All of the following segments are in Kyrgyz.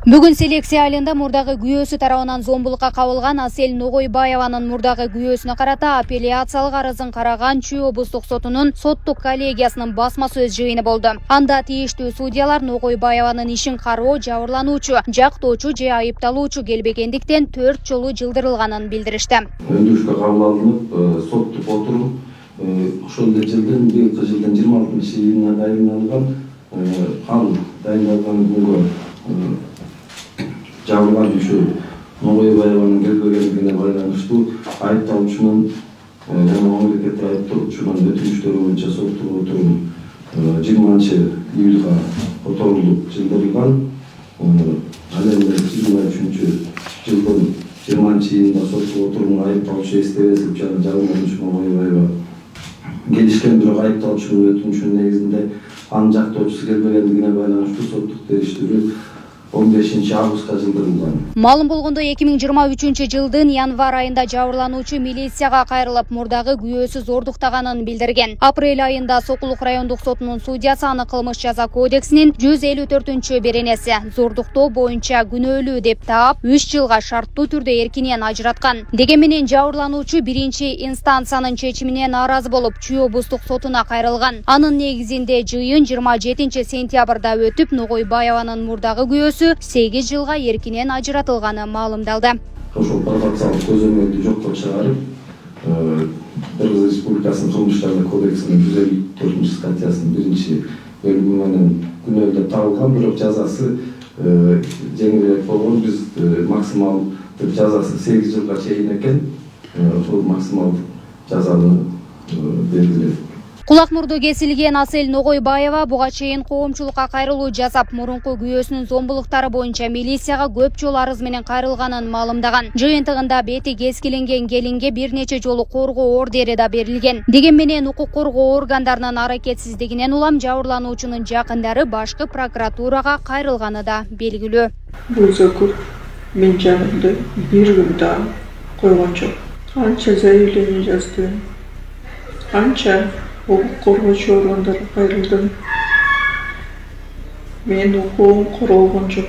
Бүгүн селекция айылында мурдагы күйөөсү тарабынан зомбулукка кабылган Асель Ногойбаеванын мурдагы күйөөсүнө карата апелляциялык арызын караган Чүй облустук сотунун соттук коллегиясынын басма сөз жыйыны болду. Анда тийиштүү судьялар Ногойбаеванын ишин кароо жабырлануучу, жактоочу же айыпталуучу келбегендиктен 4 жолу жылдырылганын билдиришти. Өндүрүшкө кабыл алынып, соттук отуруп, ошол эле жылдын 26-июнуна дайындалган канун дайындалган күнгө жабылган мүчө Ногойбаеванын келбегендигине байланыштуу айыпталуучунун жана мамлекеттик айыптоочунун өтүнүштөрү боюнча соттук отурум 20-июлга которулуп жылдырылган. Ал эми 23-жылдын 20-июнда соттук отурумга айыпталуучу Эстебесов жана жабырлануучу Ногойбаева келишкен, бирок айыпталуучунун өтүнүшүнүн негизинде анын жактоочусу келбегендигине байланыштуу соттук териштирүү 15-августка жылдырылган. Малым болгондо 2023 жылдын январь айында жабырлануучу милицияга кайрылып, мурдагы күйөөсү зордуктаганын билдирген. Апрель айында Сокулук райондук сотунун судьясы аны кылмыш жаза кодексинин 154-беренеси зордуктоо боюнча күнөөлүү деп таап, 3 жылга шарттуу түрдө эркинен ажыраткан. Деген менен жабырлануучу биринчи инстанциянын чечимине нааразы болуп, Чүй облустук сотуна кайрылган. Анын негизинде жыйын 27-сентябрда өтүп, Ногойбаеванын мурдагы күйөөсү 8 жылга эркинен ажыратылганы маалымдалды. Ошол пропорциялык көзөмөлдү жокко чыгарып, Кыргыз Республикасынын кылмыш кодексинин 154-статьясынын 1-бөлүгү менен күнөөлдөп табылган, бирок жазасы жеңилирээк болгон. Биз максимал жазасы 8 жылга чейин экен. Ошол максимал жазаны белгилеп. Кулак мурду кесилген Асель Ногойбаева буга чейин коомчулукка кайрылуу жасап, мурунку күйөөсүнүн зомбулуктары боюнча милицияга көп жолу арыз менен кайрылганын маалымдаган. Жыйынтыгында бети кескиленген келинге бир нече жолу коргоо ордери да берилген. Деген менен укук коргоо органдарынын аракетсиздигинен улам жабырлануучунун жакындары башкы прокуратурага кайрылганы да белгилүү. Бул закон мен жанымды бир күн да койгон жок. Анча заявление жаздым, анча укук коргоочу органдарга кайрылдым. Мен укугум короолгон жок.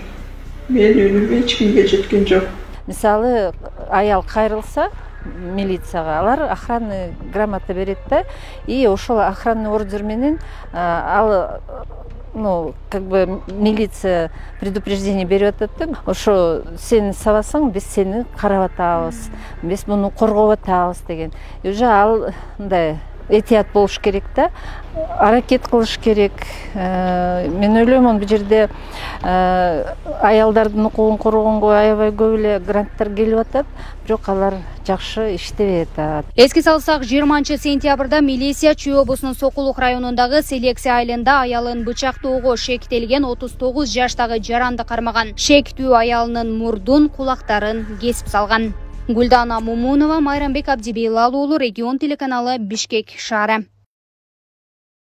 Мен үнүм эч кимге жеткен жок. Мисалы, аял кайрылса милицияга, алар охранный грамота берет да, и ошол охранный ордер менен ал милиция предупреждение берип атат да, ошо сени сабасаң биз сени карап атабыз, биз муну коргоп атабыз деген. Уже ал мындай этият болуш керек да, аракет кылыш керек. Мен ойлойм, бул жерде аялдардын укугун коргогонго аябай көп эле гранттар келип атат, бирок алар жакшы иштебей атат. Эске салсак, 20-сентябрда милиция Чүй облусунун Сокулук районундагы селекция айылында аялын бычактоого шектелген 39 жаштагы жаранды кармаган. Шектүү аялынын мурдун, кулактарын кесип салган. Гүлдана Мумунова, Майрамбек Абдибейлал уулу, Регион телеканалы, Бишкек шаары.